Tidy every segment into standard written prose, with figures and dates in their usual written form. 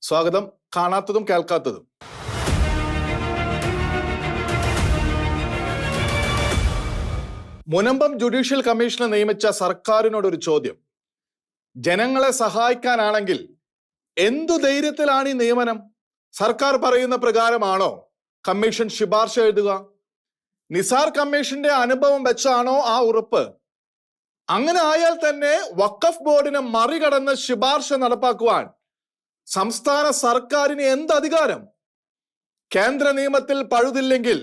സ്വാഗതം. കാണാത്തതും കേൾക്കാത്തതും. മുനമ്പം ജുഡീഷ്യൽ കമ്മീഷനെ നിയമിച്ച സർക്കാരിനോടൊരു ചോദ്യം. ജനങ്ങളെ സഹായിക്കാനാണെങ്കിൽ എന്തു ധൈര്യത്തിലാണ് ഈ നിയമനം? സർക്കാർ പറയുന്ന പ്രകാരമാണോ കമ്മീഷൻ ശുപാർശ എഴുതുക? നിസാർ കമ്മീഷന്റെ അനുഭവം വെച്ചാണോ ആ ഉറപ്പ്? അങ്ങനെ ആയാൽ തന്നെ വഖഫ് ബോർഡിനെ മറികടന്ന് ശുപാർശ നടപ്പാക്കുവാൻ സംസ്ഥാന സർക്കാരിന് എന്ത് അധികാരം? കേന്ദ്ര നിയമത്തിൽ പഴുതില്ലെങ്കിൽ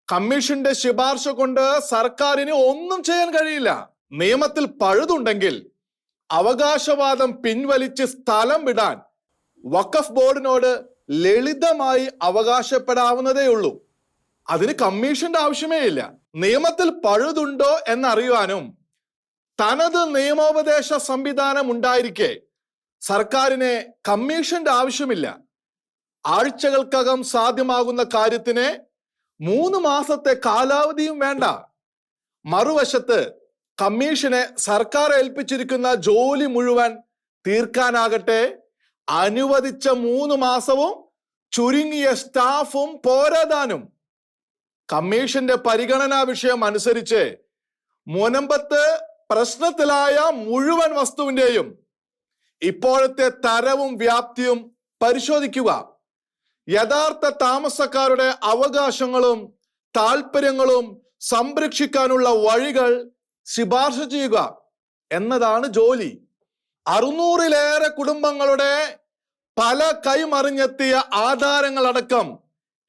കമ്മീഷന്റെ ശുപാർശ കൊണ്ട് സർക്കാരിന് ഒന്നും ചെയ്യാൻ കഴിയില്ല. നിയമത്തിൽ പഴുതുണ്ടെങ്കിൽ അവകാശവാദം പിൻവലിച്ച് സ്ഥലം വിടാൻ വഖഫ് ബോർഡിനോട് ലളിതമായി അവകാശപ്പെടാവുന്നതേ ഉള്ളൂ. അതിന് കമ്മീഷന്റെ ആവശ്യമേ ഇല്ല. നിയമത്തിൽ പഴുതുണ്ടോ എന്നറിയുവാനും തനത് നിയമോപദേശ സംവിധാനം ഉണ്ടായിരിക്കെ സർക്കാരിന് കമ്മീഷന്റെ ആവശ്യമില്ല. ആഴ്ചകൾക്കകം സാധ്യമാകുന്ന കാര്യത്തിന് 3 മാസത്തെ കാലാവധിയും വേണ്ട. മറുവശത്ത് കമ്മീഷനെ സർക്കാർ ഏൽപ്പിച്ചിരിക്കുന്ന ജോലി മുഴുവൻ തീർക്കാനാകട്ടെ അനുവദിച്ച 3 മാസവും ചുരുങ്ങിയ സ്റ്റാഫും പോരാതാനും. കമ്മീഷന്റെ പരിഗണനാ വിഷയം അനുസരിച്ച് മുനമ്പത്ത് പ്രശ്നത്തിലായ മുഴുവൻ വസ്തുവിന്റെയും ഇപ്പോഴത്തെ തരവും വ്യാപ്തിയും പരിശോധിക്കുക. യഥാർത്ഥ താമസക്കാരുടെ അവകാശങ്ങളും താല്പര്യങ്ങളും സംരക്ഷിക്കാനുള്ള വഴികൾ ശുപാർശ ചെയ്യുക എന്നതാണ് ജോലി. 600-ലേറെ കുടുംബങ്ങളുടെ പല കൈമറിഞ്ഞെത്തിയ ആധാരങ്ങളടക്കം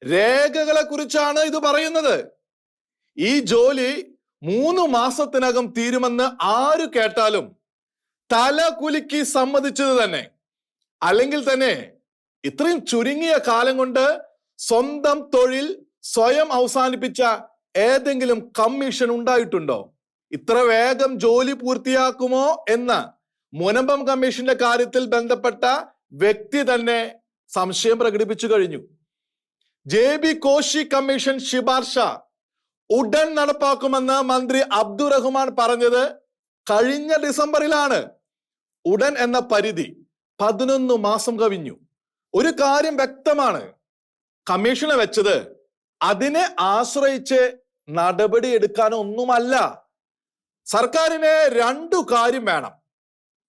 രേഖകളെ കുറിച്ചാണ് ഇത് പറയുന്നത്. ഈ ജോലി 3 മാസത്തിനകം തീരുമെന്ന് ആര് കേട്ടാലും തല കുലുക്കി സമ്മതിച്ചത് തന്നെ. അല്ലെങ്കിൽ തന്നെ ഇത്രയും ചുരുങ്ങിയ കാലം കൊണ്ട് സ്വന്തം തൊഴിൽ സ്വയം അവസാനിപ്പിച്ച ഏതെങ്കിലും കമ്മീഷൻ ഉണ്ടായിട്ടുണ്ടോ? ഇത്ര വേഗം ജോലി പൂർത്തിയാക്കുമോ എന്ന മുനമ്പം കമ്മീഷന്റെ കാര്യത്തിൽ ബന്ധപ്പെട്ട വ്യക്തി തന്നെ സംശയം പ്രകടിപ്പിച്ചു കഴിഞ്ഞു. JB കോശി കമ്മീഷൻ ശുപാർശ ഉടൻ നടപ്പാക്കുമെന്ന് മന്ത്രി അബ്ദുറഹ്മാൻ പറഞ്ഞത് കഴിഞ്ഞ ഡിസംബറിലാണ്. ഉടൻ എന്ന പരിധി 11 മാസം കവിഞ്ഞു. ഒരു കാര്യം വ്യക്തമാണ്, കമ്മീഷനെ വെച്ചത് അതിനെ ആശ്രയിച്ച് നടപടി എടുക്കാനൊന്നുമല്ല. സർക്കാരിന് 2 കാര്യം വേണം.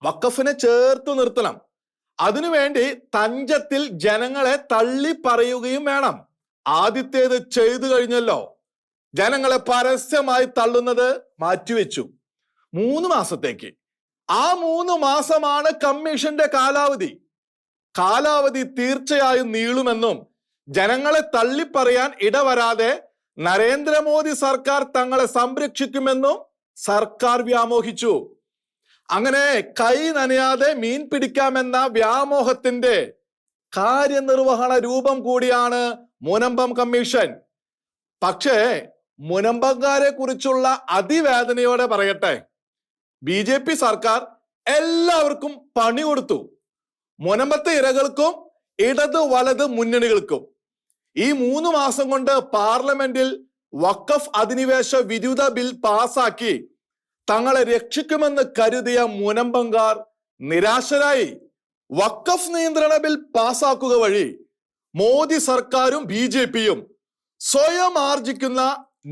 വഖഫിനെ ചേർത്ത് നിർത്തണം. അതിനുവേണ്ടി തഞ്ചത്തിൽ ജനങ്ങളെ തള്ളി പറയുകയും വേണം. ആദ്യത്തേത് ചെയ്തു കഴിഞ്ഞല്ലോ. ജനങ്ങളെ പരസ്യമായി തള്ളുന്നത് മാറ്റിവെച്ചു 3 മാസത്തേക്ക്. ആ 3 മാസമാണ് കമ്മീഷന്റെ കാലാവധി. കാലാവധി തീർച്ചയായും നീളുമെന്നും ജനങ്ങളെ തള്ളിപ്പറയാൻ ഇടവരാതെ നരേന്ദ്രമോദി സർക്കാർ തങ്ങളെ സംരക്ഷിക്കുമെന്നും സർക്കാർ വ്യാമോഹിച്ചു. അങ്ങനെ കൈ നനയാതെ മീൻ പിടിക്കാമെന്ന വ്യാമോഹത്തിന്റെ കാര്യനിർവഹണ രൂപം കൂടിയാണ് മുനമ്പം കമ്മീഷൻ. പക്ഷേ മുനമ്പംകാരെ കുറിച്ചുള്ള അതിവേദനയോടെ പറയട്ടെ, BJP സർക്കാർ എല്ലാവർക്കും പണി കൊടുത്തു. മുനമ്പത്തെ ഇരകൾക്കും ഇടത് വലത് മുന്നണികൾക്കും. ഈ 3 മാസം കൊണ്ട് പാർലമെന്റിൽ വഖഫ് അധിനിവേശ വിരുദ്ധ ബിൽ പാസാക്കി തങ്ങളെ രക്ഷിക്കുമെന്ന് കരുതിയ മുനമ്പംകാർ നിരാശരായി. വഖഫ് നിയന്ത്രണ ബിൽ പാസാക്കുക വഴി മോദി സർക്കാരും BJPയും സ്വയം ആർജിക്കുന്ന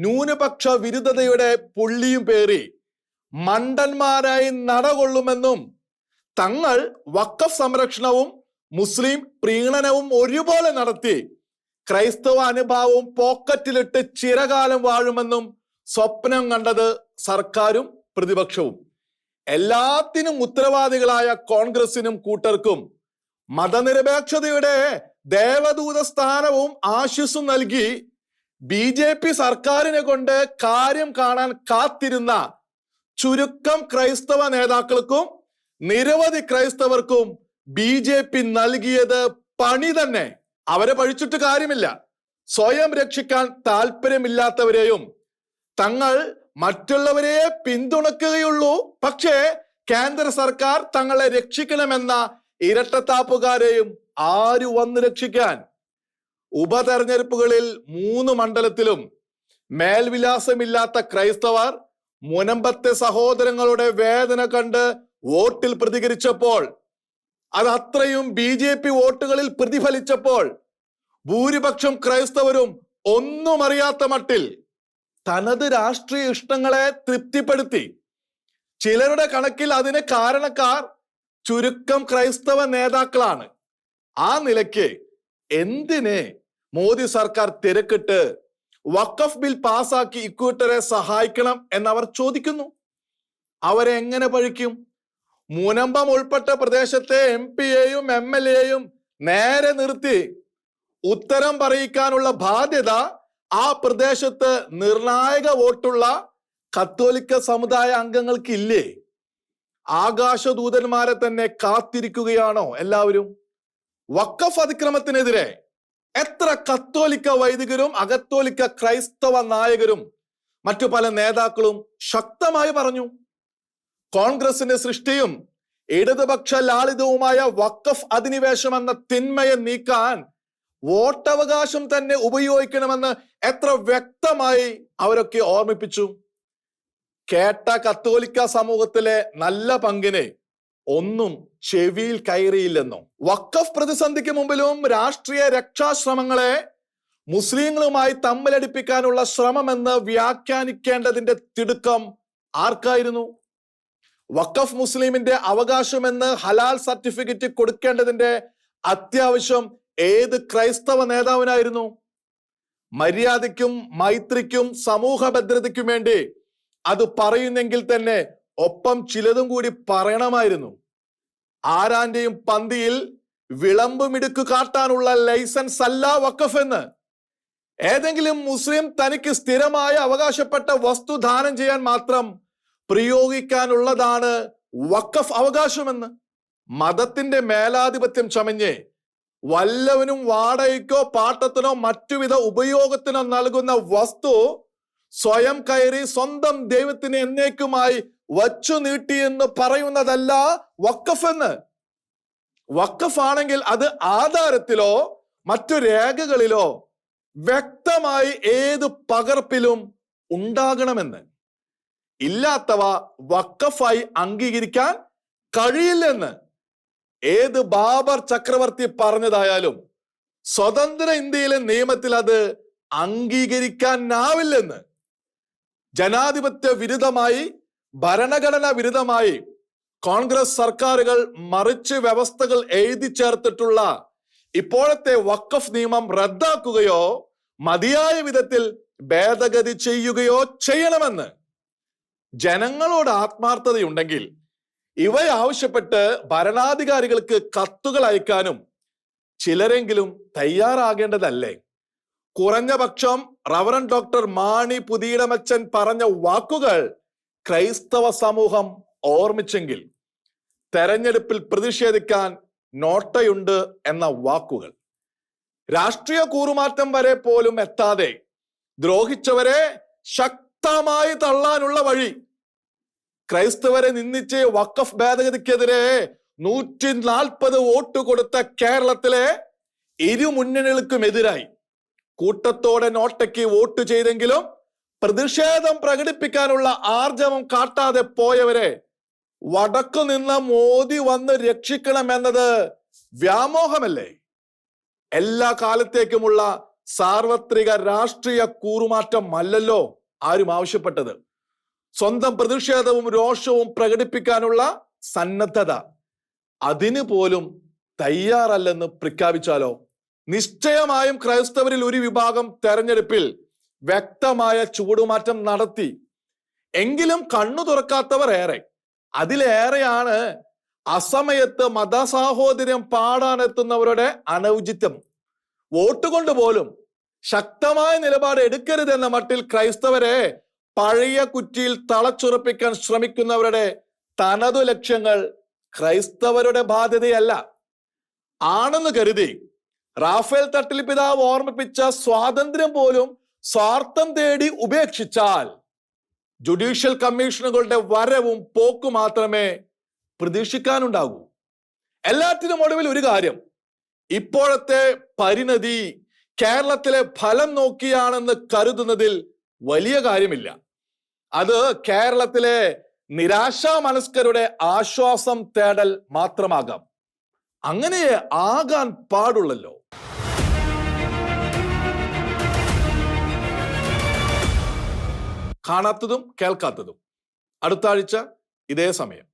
ന്യൂനപക്ഷ വിരുദ്ധതയുടെ പുള്ളിയും പേറി മണ്ടന്മാരായി നടകൊള്ളുമെന്നും തങ്ങൾ വഖഫ് സംരക്ഷണവും മുസ്ലിം പ്രീണനവും ഒരുപോലെ നടത്തി ക്രൈസ്തവ അനുഭാവവും പോക്കറ്റിലിട്ട് ചിരകാലം വാഴുമെന്നും സ്വപ്നം കണ്ടത് സർക്കാരും പ്രതിപക്ഷവും. എല്ലാത്തിനും ഉത്തരവാദികളായ കോൺഗ്രസിനും കൂട്ടർക്കും മതനിരപേക്ഷതയുടെ ദേവദൂത സ്ഥാനവും ആശിസ്സും നൽകി BJP സർക്കാരിനെ കൊണ്ട് കാര്യം കാണാൻ കാത്തിരുന്ന ചുരുക്കം ക്രൈസ്തവ നേതാക്കൾക്കും നിരവധി ക്രൈസ്തവർക്കും BJP നൽകിയത് പണി തന്നെ. അവരെ പഴിച്ചിട്ട് കാര്യമില്ല. സ്വയം രക്ഷിക്കാൻ താല്പര്യമില്ലാത്തവരെയും തങ്ങൾ മറ്റുള്ളവരെ പിന്തുണക്കുകയുള്ളൂ, പക്ഷേ കേന്ദ്ര സർക്കാർ തങ്ങളെ രക്ഷിക്കണമെന്ന ഇരട്ടത്താപ്പുകാരെയും ആര് വന്ന് രക്ഷിക്കാൻ? ഉപതെരഞ്ഞെടുപ്പുകളിൽ 3 മണ്ഡലത്തിലും മേൽവിലാസമില്ലാത്ത ക്രൈസ്തവർ മുനമ്പത്തെ സഹോദരങ്ങളുടെ വേദന കണ്ട് വോട്ടിൽ പ്രതികരിച്ചപ്പോൾ അത് അത്രയും BJP വോട്ടുകളിൽ പ്രതിഫലിച്ചപ്പോൾ ഭൂരിപക്ഷം ക്രൈസ്തവരും ഒന്നും അറിയാത്ത മട്ടിൽ തനത് രാഷ്ട്രീയ ഇഷ്ടങ്ങളെ തൃപ്തിപ്പെടുത്തി. ചിലരുടെ കണക്കിൽ അതിന് കാരണക്കാർ ചുരുക്കം ക്രൈസ്തവ നേതാക്കളാണ്. ആ നിലയ്ക്ക് എന്തിന് മോദി സർക്കാർ തിരക്കിട്ട് വഖഫ് ബിൽ പാസാക്കി ഇക്കൂട്ടരെ സഹായിക്കണം എന്നവർ ചോദിക്കുന്നു. അവരെ എങ്ങനെ പഴിക്കും? മുനമ്പം ഉൾപ്പെട്ട പ്രദേശത്തെ MP-യെയും MLA-യെയും നേരെ നിർത്തി ഉത്തരം പറയിക്കാനുള്ള ബാധ്യത ആ പ്രദേശത്ത് നിർണായക വോട്ടുള്ള കത്തോലിക്ക സമുദായ അംഗങ്ങൾക്ക് ഇല്ലേ? ആകാശദൂതന്മാരെ തന്നെ കാത്തിരിക്കുകയാണോ എല്ലാവരും? വഖഫ് അതിക്രമത്തിനെതിരെ എത്ര കത്തോലിക്ക വൈദികരും അകത്തോലിക്ക ക്രൈസ്തവ നായകരും മറ്റു പല നേതാക്കളും ശക്തമായി പറഞ്ഞു. കോൺഗ്രസിന്റെ സൃഷ്ടിയും ഇടതുപക്ഷ ലാളിതവുമായ വഖഫ് അധിനിവേശം എന്ന തിന്മയെ നീക്കാൻ വോട്ടവകാശം തന്നെ ഉപയോഗിക്കണമെന്ന് എത്ര വ്യക്തമായി അവരൊക്കെ ഓർമ്മിപ്പിച്ചു. കേട്ട കത്തോലിക്ക സമൂഹത്തിലെ നല്ല പങ്കിനെ ഒന്നും ചെവിയിൽ കയറിയില്ലെന്നോ? വഖഫ് പ്രതിസന്ധിക്ക് മുമ്പിലും രാഷ്ട്രീയ രക്ഷാശ്രമങ്ങളെ മുസ്ലിങ്ങളുമായി തമ്മിലടിപ്പിക്കാനുള്ള ശ്രമമെന്ന് വ്യാഖ്യാനിക്കേണ്ടതിന്റെ തിടുക്കം ആർക്കായിരുന്നു? വഖഫ് മുസ്ലിമിന്റെ അവകാശമെന്ന് ഹലാൽ സർട്ടിഫിക്കറ്റ് കൊടുക്കേണ്ടതിന്റെ അത്യാവശ്യം ഏത് ക്രൈസ്തവ നേതാവിനായിരുന്നു? മര്യാദയ്ക്കും മൈത്രിക്കും സമൂഹ ഭദ്രതയ്ക്കും വേണ്ടി അത് പറയുന്നെങ്കിൽ തന്നെ ഒപ്പം ചിലതും കൂടി പറയണമായിരുന്നു. ആരാന്റെയും പന്തിയിൽ വിളമ്പുമിടുക്ക് കാട്ടാനുള്ള ലൈസൻസ് അല്ല വഖഫ് എന്ന്. ഏതെങ്കിലും മുസ്ലിം തനിക്ക് സ്ഥിരമായി അവകാശപ്പെട്ട വസ്തു ദാനം ചെയ്യാൻ മാത്രം പ്രയോഗിക്കാനുള്ളതാണ് വഖഫ് അവകാശമെന്ന്. മതത്തിന്റെ മേലാധിപത്യം ചമഞ്ഞ് വല്ലവനും വാടകയ്ക്കോ പാട്ടത്തിനോ മറ്റുവിധ ഉപയോഗത്തിനോ നൽകുന്ന വസ്തു സ്വയം കയറി സ്വന്തം ദൈവത്തിന് എന്നേക്കുമായി വച്ചു നീട്ടി എന്ന് പറയുന്നതല്ല വഖഫ് എന്ന്. വഖഫ് ആണെങ്കിൽ അത് ആധാരത്തിലോ മറ്റു രേഖകളിലോ വ്യക്തമായി ഏത് പകർപ്പിലും ഉണ്ടാകണമെന്ന്. ഇല്ലാത്തവ വഖഫായി അംഗീകരിക്കാൻ കഴിയില്ലെന്ന് ഏത് ബാബർ ചക്രവർത്തി പറഞ്ഞതായാലും സ്വതന്ത്ര ഇന്ത്യയിലെ നിയമത്തിൽ അത് അംഗീകരിക്കാനാവില്ലെന്ന്. ജനാധിപത്യ വിരുദ്ധമായി ഭരണഘടന വിരുദ്ധമായി കോൺഗ്രസ് സർക്കാരുകൾ മറിച്ച് വ്യവസ്ഥകൾ എഴുതി ചേർത്തിട്ടുള്ള ഇപ്പോഴത്തെ വഖഫ് നിയമം റദ്ദാക്കുകയോ മതിയായ വിധത്തിൽ ഭേദഗതി ചെയ്യുകയോ ചെയ്യണമെന്ന്. ജനങ്ങളോട് ആത്മാർത്ഥതയുണ്ടെങ്കിൽ ഇവയാവശ്യപ്പെട്ട് ഭരണാധികാരികൾക്ക് കത്തുകൾ അയക്കാനും ചിലരെങ്കിലും തയ്യാറാകേണ്ടതല്ലേ? കുറഞ്ഞ പക്ഷം റവറൻ ഡോക്ടർ മാണി പുതിയിടമച്ചൻ പറഞ്ഞ വാക്കുകൾ ക്രൈസ്തവ സമൂഹം ഓർമ്മിച്ചെങ്കിൽ, തെരഞ്ഞെടുപ്പിൽ പ്രതിഷേധിക്കാൻ നോട്ടയുണ്ട് എന്ന വാക്കുകൾ, രാഷ്ട്രീയ കൂറുമാറ്റം വരെ പോലും എത്താതെ ദ്രോഹിച്ചവരെ ശക്തമായി തള്ളാനുള്ള വഴി, ക്രൈസ്തവരെ നിന്ദിച്ച് വഖഫ് ഭേദഗതിക്കെതിരെ 140 വോട്ട് കൊടുത്ത കേരളത്തിലെ ഇരുമുന്നണികൾക്കുമെതിരായി കൂട്ടത്തോടെ നോട്ടയ്ക്ക് വോട്ട് ചെയ്തെങ്കിലും പ്രതിഷേധം പ്രകടിപ്പിക്കാനുള്ള ആർജവം കാട്ടാതെ പോയവരെ വടക്കു നിന്ന് മോദി വന്ന് രക്ഷിക്കണമെന്നത് വ്യാമോഹമല്ലേ? എല്ലാ കാലത്തേക്കുമുള്ള സാർവത്രിക രാഷ്ട്രീയ കൂറുമാറ്റം അല്ലല്ലോ ആരും ആവശ്യപ്പെട്ടത്. സ്വന്തം പ്രതിഷേധവും രോഷവും പ്രകടിപ്പിക്കാനുള്ള സന്നദ്ധത, അതിന് പോലും തയ്യാറല്ലെന്ന് പ്രഖ്യാപിച്ചാലോ? നിശ്ചയമായും ക്രൈസ്തവരിൽ ഒരു വിഭാഗം തെരഞ്ഞെടുപ്പിൽ വ്യക്തമായ ചൂടുമാറ്റം നടത്തി. എങ്കിലും കണ്ണു തുറക്കാത്തവർ ഏറെ. അതിലേറെയാണ് അസമയത്ത് മതസാഹോദര്യം പാടാനെത്തുന്നവരുടെ അനൗചിത്യം. വോട്ട് കൊണ്ട് പോലും ശക്തമായ നിലപാട് എടുക്കരുതെന്ന മട്ടിൽ ക്രൈസ്തവരെ പഴയ കുറ്റിയിൽ തളച്ചുറപ്പിക്കാൻ ശ്രമിക്കുന്നവരുടെ തനതു ലക്ഷ്യങ്ങൾ ക്രൈസ്തവരുടെ ബാധ്യതയല്ല. ആണെന്ന് കരുതി റാഫേൽ തട്ടിൽ പിതാവ് ഓർമ്മിപ്പിച്ച സ്വാതന്ത്ര്യം പോലും സ്വാർത്ഥം തേടി ഉപേക്ഷിച്ചാൽ ജുഡീഷ്യൽ കമ്മീഷനുകളുടെ വരവും പോക്കും മാത്രമേ പ്രതീക്ഷിക്കാനുണ്ടാകൂ. എല്ലാറ്റിനും ഒടുവിൽ ഒരു കാര്യം, ഇപ്പോഴത്തെ പരിണതി കേരളത്തിലെ ഫലം നോക്കിയാണെന്ന് കരുതുന്നതിൽ വലിയ കാര്യമില്ല. അത് കേരളത്തിലെ നിരാശാ മനസ്കരുടെ ആശ്വാസം തേടൽ മാത്രമാകാം. അങ്ങനെ ആകാൻ പാടുള്ളല്ലോ. കാണാത്തതും കേൾക്കാത്തതും അടുത്ത ആഴ്ച ഇതേ സമയം.